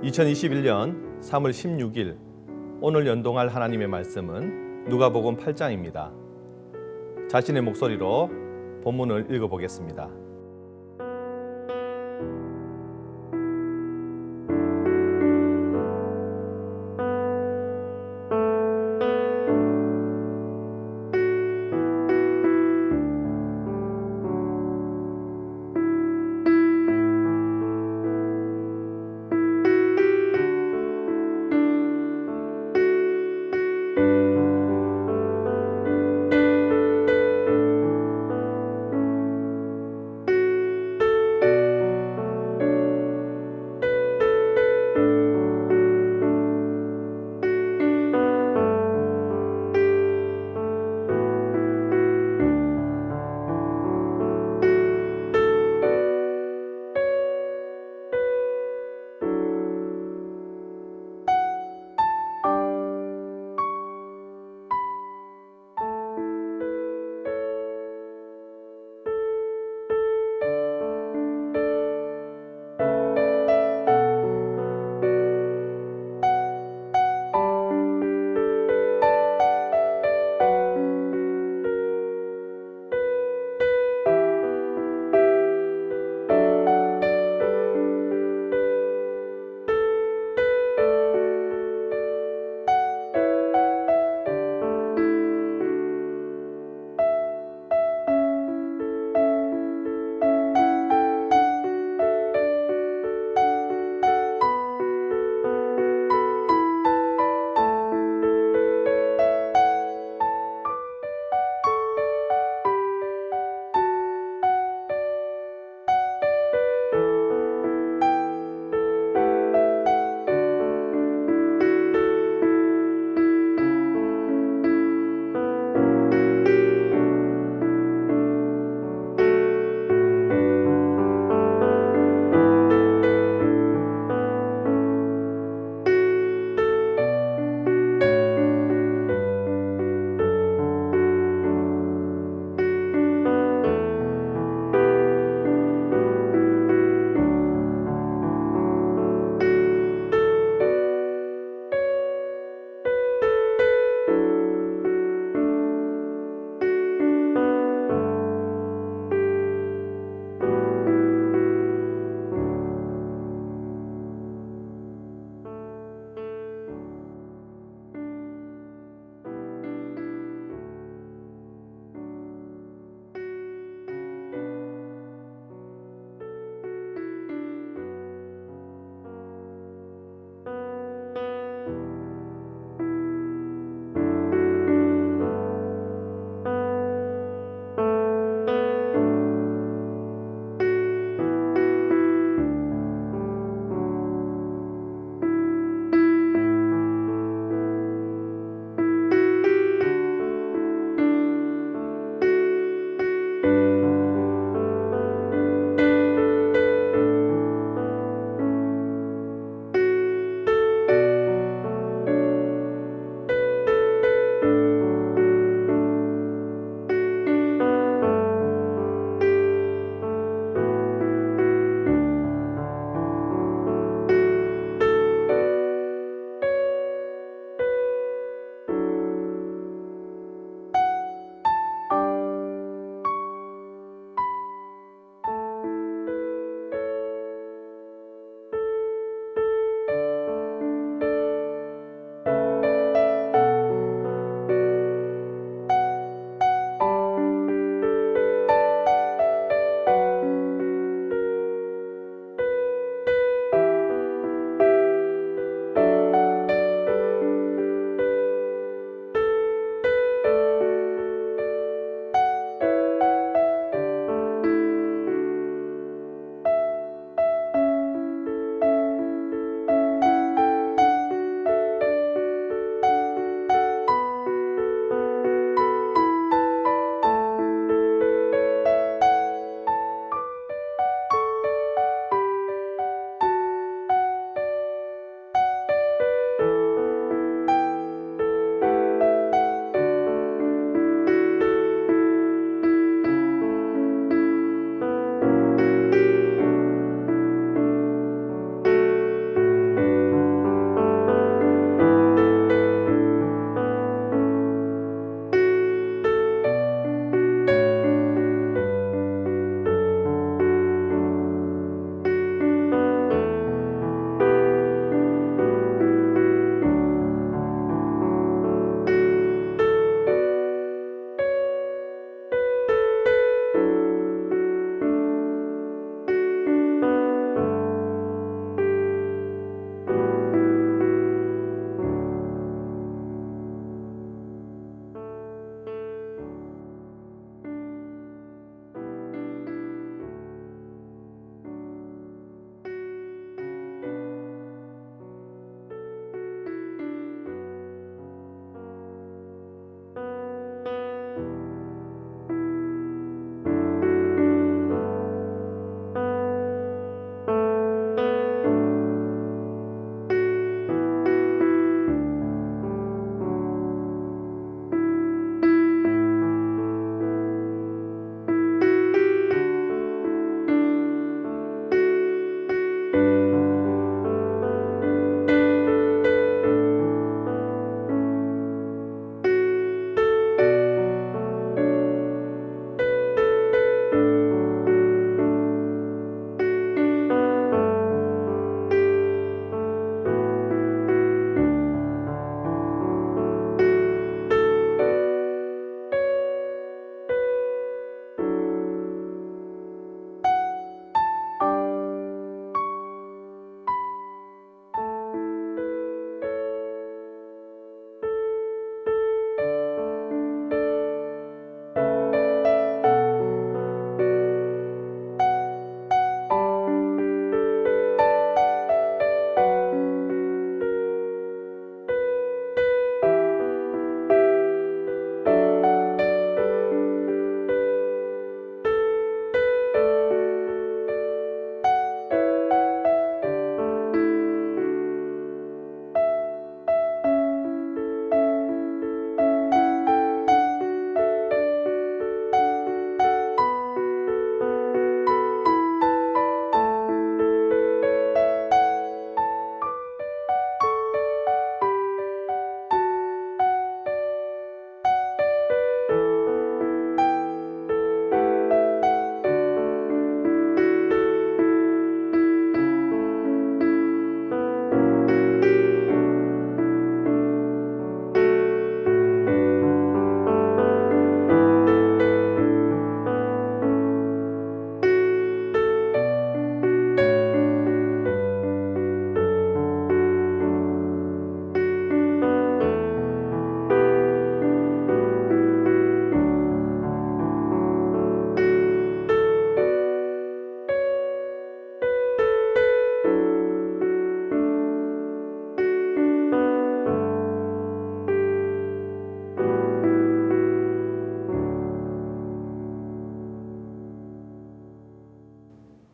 2021년 3월 16일 오늘 연동할 하나님의 말씀은 누가복음 8장입니다. 자신의 목소리로 본문을 읽어보겠습니다.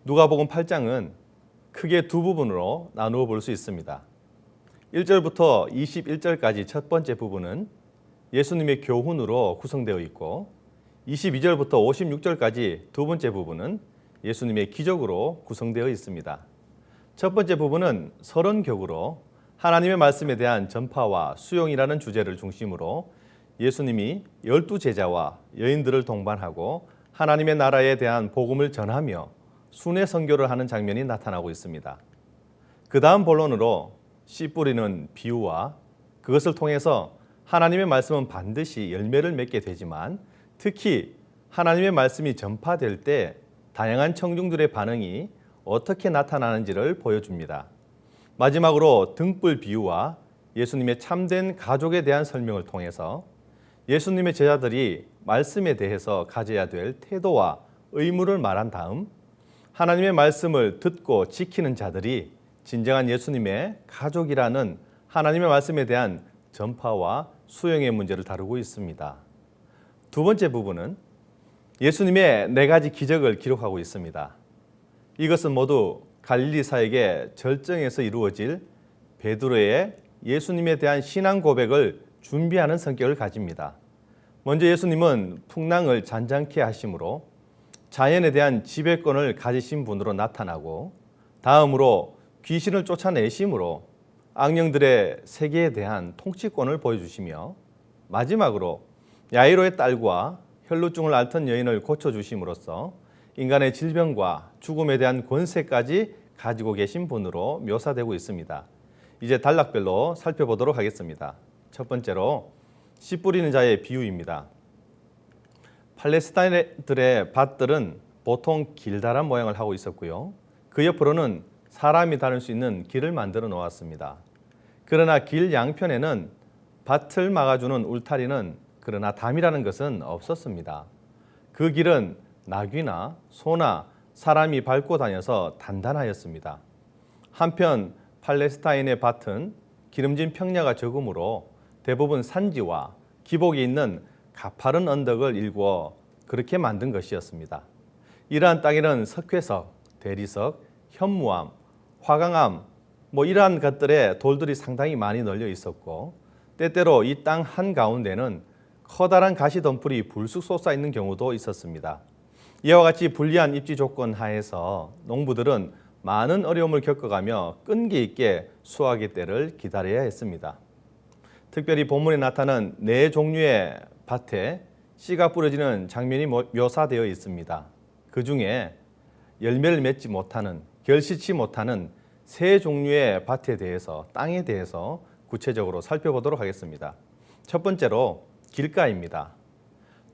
누가복음 8장은 크게 두 부분으로 나누어 볼 수 있습니다. 1절부터 21절까지 첫 번째 부분은 예수님의 교훈으로 구성되어 있고 22절부터 56절까지 두 번째 부분은 예수님의 기적으로 구성되어 있습니다. 첫 번째 부분은 서론격으로 하나님의 말씀에 대한 전파와 수용이라는 주제를 중심으로 예수님이 12제자와 여인들을 동반하고 하나님의 나라에 대한 복음을 전하며 순회 선교를 하는 장면이 나타나고 있습니다. 그 다음 본론으로 씨 뿌리는 비유와 그것을 통해서 하나님의 말씀은 반드시 열매를 맺게 되지만 특히 하나님의 말씀이 전파될 때 다양한 청중들의 반응이 어떻게 나타나는지를 보여줍니다. 마지막으로 등불 비유와 예수님의 참된 가족에 대한 설명을 통해서 예수님의 제자들이 말씀에 대해서 가져야 될 태도와 의무를 말한 다음 하나님의 말씀을 듣고 지키는 자들이 진정한 예수님의 가족이라는 하나님의 말씀에 대한 전파와 수용의 문제를 다루고 있습니다. 두 번째 부분은 예수님의 4가지 기적을 기록하고 있습니다. 이것은 모두 갈릴리사에게 절정에서 이루어질 베드로의 예수님에 대한 신앙 고백을 준비하는 성격을 가집니다. 먼저 예수님은 풍랑을 잔잔케 하심으로 자연에 대한 지배권을 가지신 분으로 나타나고 다음으로 귀신을 쫓아내심으로 악령들의 세계에 대한 통치권을 보여주시며 마지막으로 야이로의 딸과 혈루증을 앓던 여인을 고쳐주심으로써 인간의 질병과 죽음에 대한 권세까지 가지고 계신 분으로 묘사되고 있습니다. 이제 단락별로 살펴보도록 하겠습니다. 첫 번째로 씨 뿌리는 자의 비유입니다. 팔레스타인들의 밭들은 보통 길다란 모양을 하고 있었고요. 그 옆으로는 사람이 다닐 수 있는 길을 만들어 놓았습니다. 그러나 길 양편에는 밭을 막아주는 울타리는 그러나 담이라는 것은 없었습니다. 그 길은 나귀나 소나 사람이 밟고 다녀서 단단하였습니다. 한편 팔레스타인의 밭은 기름진 평야가 적으므로 대부분 산지와 기복이 있는 가파른 언덕을 일구어 그렇게 만든 것이었습니다. 이러한 땅에는 석회석, 대리석, 현무암, 화강암 이러한 것들의 돌들이 상당히 많이 널려 있었고 때때로 이 땅 한가운데는 커다란 가시덤불이 불쑥 솟아 있는 경우도 있었습니다. 이와 같이 불리한 입지 조건 하에서 농부들은 많은 어려움을 겪어가며 끈기 있게 수확의 때를 기다려야 했습니다. 특별히 본문에 나타난 4종류의 밭에 씨가 뿌려지는 장면이 묘사되어 있습니다. 그 중에 열매를 맺지 못하는, 결실치 못하는 3종류의 밭에 대해서, 땅에 대해서 구체적으로 살펴보도록 하겠습니다. 첫 번째로 길가입니다.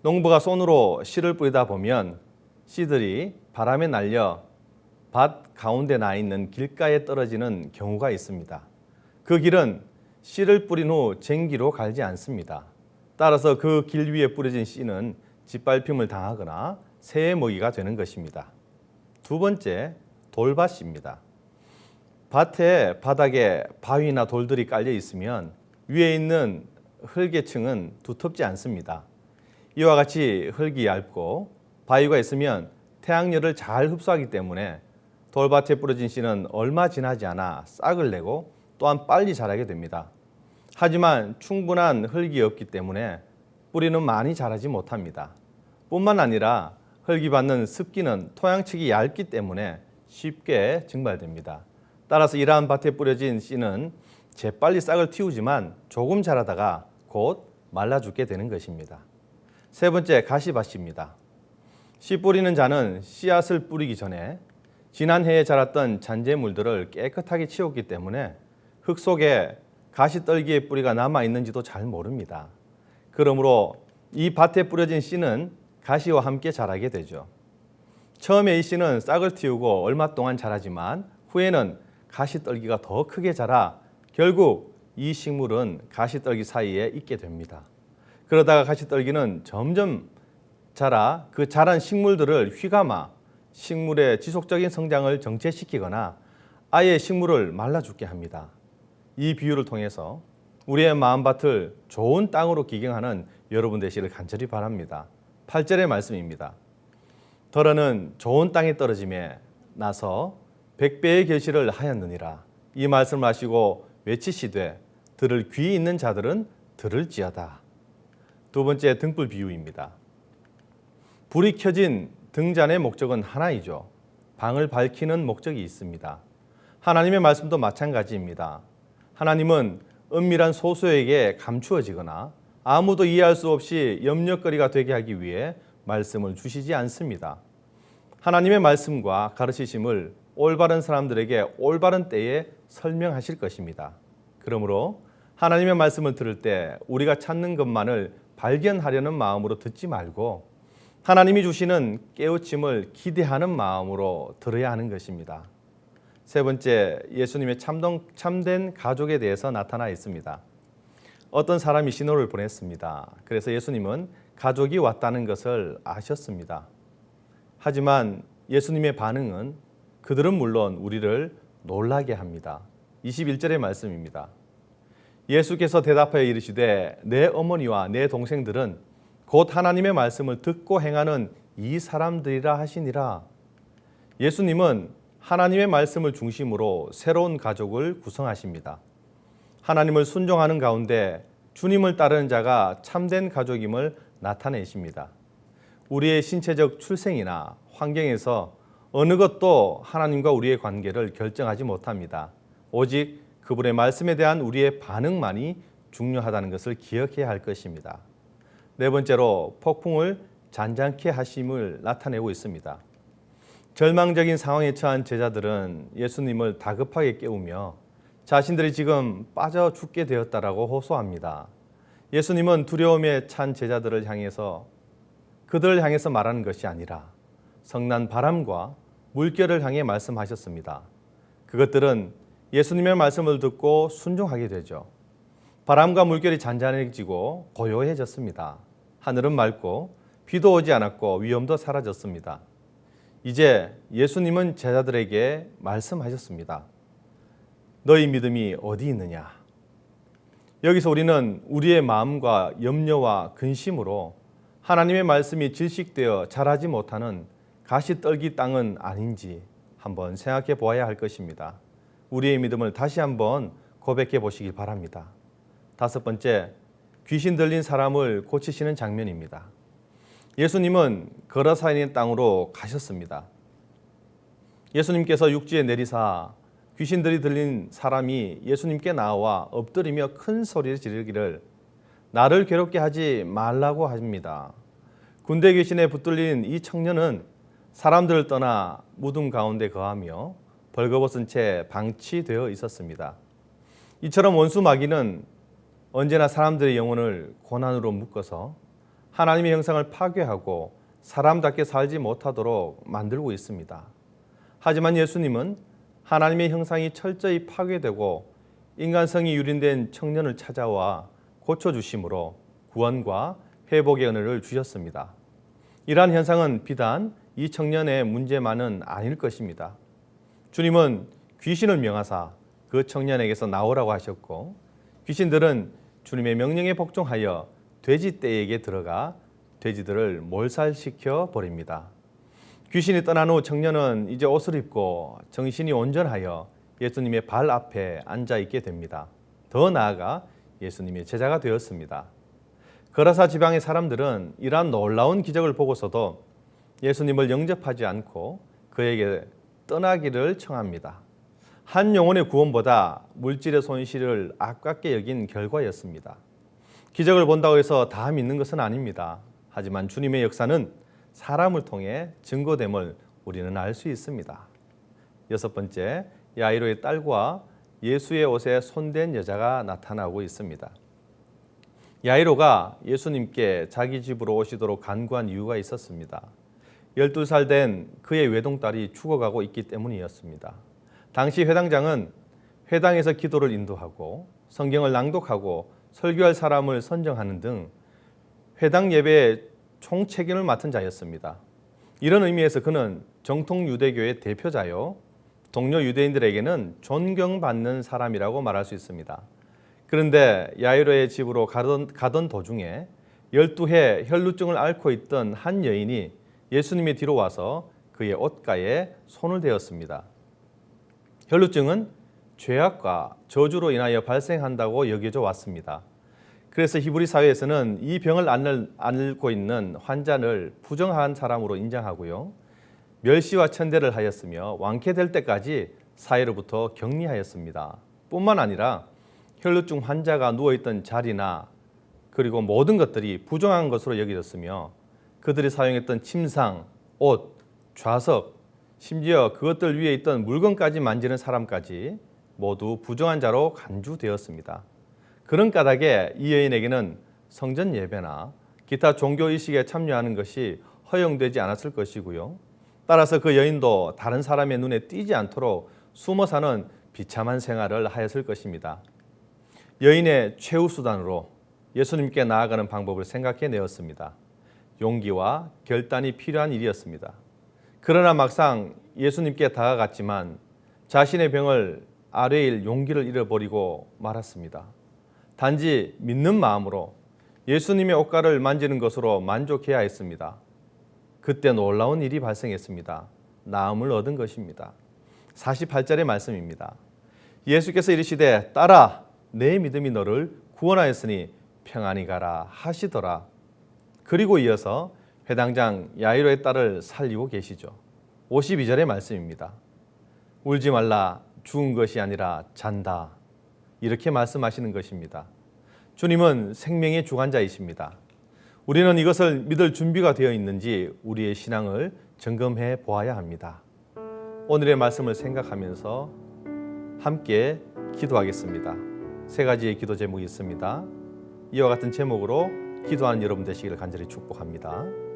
농부가 손으로 씨를 뿌리다 보면 씨들이 바람에 날려 밭 가운데 나 있는 길가에 떨어지는 경우가 있습니다. 그 길은 씨를 뿌린 후 쟁기로 갈지 않습니다. 따라서 그 길 위에 뿌려진 씨는 짓밟힘을 당하거나 새의 먹이가 되는 것입니다. 두 번째, 돌밭입니다. 밭의 바닥에 바위나 돌들이 깔려 있으면 위에 있는 흙의 층은 두텁지 않습니다. 이와 같이 흙이 얇고 바위가 있으면 태양열을 잘 흡수하기 때문에 돌밭에 뿌려진 씨는 얼마 지나지 않아 싹을 내고 또한 빨리 자라게 됩니다. 하지만 충분한 흙이 없기 때문에 뿌리는 많이 자라지 못합니다. 뿐만 아니라 흙이 받는 습기는 토양층이 얇기 때문에 쉽게 증발됩니다. 따라서 이러한 밭에 뿌려진 씨는 재빨리 싹을 틔우지만 조금 자라다가 곧 말라 죽게 되는 것입니다. 세 번째, 가시밭입니다. 씨 뿌리는 자는 씨앗을 뿌리기 전에 지난 해에 자랐던 잔재물들을 깨끗하게 치웠기 때문에 흙 속에 가시떨기의 뿌리가 남아있는지도 잘 모릅니다. 그러므로 이 밭에 뿌려진 씨는 가시와 함께 자라게 되죠. 처음에 이 씨는 싹을 틔우고 얼마 동안 자라지만 후에는 가시떨기가 더 크게 자라 결국 이 식물은 가시떨기 사이에 있게 됩니다. 그러다가 가시떨기는 점점 자라 그 자란 식물들을 휘감아 식물의 지속적인 성장을 정체시키거나 아예 식물을 말라 죽게 합니다. 이 비유를 통해서 우리의 마음밭을 좋은 땅으로 기경하는 여러분 되시기를 간절히 바랍니다. 8절의 말씀입니다. 더러는 좋은 땅에 떨어짐에 나서 100배의 결실을 하였느니라. 이 말씀을 하시고 외치시되 들을 귀 있는 자들은 들을지어다. 두 번째, 등불 비유입니다. 불이 켜진 등잔의 목적은 하나이죠. 방을 밝히는 목적이 있습니다. 하나님의 말씀도 마찬가지입니다. 하나님은 은밀한 소수에게 감추어지거나 아무도 이해할 수 없이 염려거리가 되게 하기 위해 말씀을 주시지 않습니다. 하나님의 말씀과 가르치심을 올바른 사람들에게 올바른 때에 설명하실 것입니다. 그러므로 하나님의 말씀을 들을 때 우리가 찾는 것만을 발견하려는 마음으로 듣지 말고 하나님이 주시는 깨우침을 기대하는 마음으로 들어야 하는 것입니다. 세 번째, 예수님의 참된 가족에 대해서 나타나 있습니다. 어떤 사람이 신호를 보냈습니다. 그래서 예수님은 가족이 왔다는 것을 아셨습니다. 하지만 예수님의 반응은 그들은 물론 우리를 놀라게 합니다. 21절의 말씀입니다. 예수께서 대답하여 이르시되 내 어머니와 내 동생들은 곧 하나님의 말씀을 듣고 행하는 이 사람들이라 하시니라. 예수님은 하나님의 말씀을 중심으로 새로운 가족을 구성하십니다. 하나님을 순종하는 가운데 주님을 따르는 자가 참된 가족임을 나타내십니다. 우리의 신체적 출생이나 환경에서 어느 것도 하나님과 우리의 관계를 결정하지 못합니다. 오직 그분의 말씀에 대한 우리의 반응만이 중요하다는 것을 기억해야 할 것입니다. 네 번째로, 폭풍을 잔잔케 하심을 나타내고 있습니다. 절망적인 상황에 처한 제자들은 예수님을 다급하게 깨우며 자신들이 지금 빠져 죽게 되었다라고 호소합니다. 예수님은 두려움에 찬 제자들을 향해서 그들을 향해서 말하는 것이 아니라 성난 바람과 물결을 향해 말씀하셨습니다. 그것들은 예수님의 말씀을 듣고 순종하게 되죠. 바람과 물결이 잔잔해지고 고요해졌습니다. 하늘은 맑고 비도 오지 않았고 위험도 사라졌습니다. 이제 예수님은 제자들에게 말씀하셨습니다. 너희 믿음이 어디 있느냐? 여기서 우리는 우리의 마음과 염려와 근심으로 하나님의 말씀이 질식되어 자라지 못하는 가시떨기 땅은 아닌지 한번 생각해 보아야 할 것입니다. 우리의 믿음을 다시 한번 고백해 보시길 바랍니다. 다섯 번째, 귀신 들린 사람을 고치시는 장면입니다. 예수님은 거라사인의 땅으로 가셨습니다. 예수님께서 육지에 내리사 귀신들이 들린 사람이 예수님께 나와 엎드리며 큰 소리를 지르기를 나를 괴롭게 하지 말라고 합니다. 군대 귀신에 붙들린 이 청년은 사람들을 떠나 무덤 가운데 거하며 벌거벗은 채 방치되어 있었습니다. 이처럼 원수 마귀는 언제나 사람들의 영혼을 고난으로 묶어서 하나님의 형상을 파괴하고 사람답게 살지 못하도록 만들고 있습니다. 하지만 예수님은 하나님의 형상이 철저히 파괴되고 인간성이 유린된 청년을 찾아와 고쳐주심으로 구원과 회복의 은혜를 주셨습니다. 이러한 현상은 비단 이 청년의 문제만은 아닐 것입니다. 주님은 귀신을 명하사 그 청년에게서 나오라고 하셨고 귀신들은 주님의 명령에 복종하여 돼지떼에게 들어가 돼지들을 몰살시켜 버립니다. 귀신이 떠난 후 청년은 이제 옷을 입고 정신이 온전하여 예수님의 발 앞에 앉아 있게 됩니다. 더 나아가 예수님의 제자가 되었습니다. 거라사 지방의 사람들은 이러한 놀라운 기적을 보고서도 예수님을 영접하지 않고 그에게 떠나기를 청합니다. 한 영혼의 구원보다 물질의 손실을 아깝게 여긴 결과였습니다. 기적을 본다고 해서 다 믿는 것은 아닙니다. 하지만 주님의 역사는 사람을 통해 증거됨을 우리는 알 수 있습니다. 여섯 번째, 야이로의 딸과 예수의 옷에 손댄 여자가 나타나고 있습니다. 야이로가 예수님께 자기 집으로 오시도록 간구한 이유가 있었습니다. 12살 된 그의 외동딸이 죽어가고 있기 때문이었습니다. 당시 회당장은 회당에서 기도를 인도하고 성경을 낭독하고 설교할 사람을 선정하는 등 회당 예배의 총책임을 맡은 자였습니다. 이런 의미에서 그는 정통 유대교의 대표자요, 동료 유대인들에게는 존경받는 사람이라고 말할 수 있습니다. 그런데 야이로의 집으로 가던 도중에 12해 혈루증을 앓고 있던 한 여인이 예수님의 뒤로 와서 그의 옷가에 손을 대었습니다. 혈루증은 죄악과 저주로 인하여 발생한다고 여겨져 왔습니다. 그래서 히브리 사회에서는 이 병을 앓고 있는 환자를 부정한 사람으로 인정하고요. 멸시와 천대를 하였으며 완쾌될 때까지 사회로부터 격리하였습니다. 뿐만 아니라 혈루증 환자가 누워있던 자리나 그리고 모든 것들이 부정한 것으로 여겨졌으며 그들이 사용했던 침상, 옷, 좌석, 심지어 그것들 위에 있던 물건까지 만지는 사람까지 모두 부정한 자로 간주되었습니다. 그런 까닭에 이 여인에게는 성전 예배나 기타 종교의식에 참여하는 것이 허용되지 않았을 것이고요. 따라서 그 여인도 다른 사람의 눈에 띄지 않도록 숨어 사는 비참한 생활을 하였을 것입니다. 여인의 최후 수단으로 예수님께 나아가는 방법을 생각해내었습니다. 용기와 결단이 필요한 일이었습니다. 그러나 막상 예수님께 다가갔지만 자신의 병을 아뢰일 용기를 잃어버리고 말았습니다. 단지 믿는 마음으로 예수님의 옷가를 만지는 것으로 만족해야 했습니다. 그때 놀라운 일이 발생했습니다. 나음을 얻은 것입니다. 48절의 말씀입니다. 예수께서 이르시되 딸아 내 믿음이 너를 구원하였으니 평안히 가라 하시더라. 그리고 이어서 회당장 야이로의 딸을 살리고 계시죠. 52절의 말씀입니다. 울지 말라 죽은 것이 아니라 잔다. 이렇게 말씀하시는 것입니다. 주님은 생명의 주관자이십니다. 우리는 이것을 믿을 준비가 되어 있는지 우리의 신앙을 점검해 보아야 합니다. 오늘의 말씀을 생각하면서 함께 기도하겠습니다. 3가지의 기도 제목이 있습니다. 이와 같은 제목으로 기도하는 여러분 되시기를 간절히 축복합니다.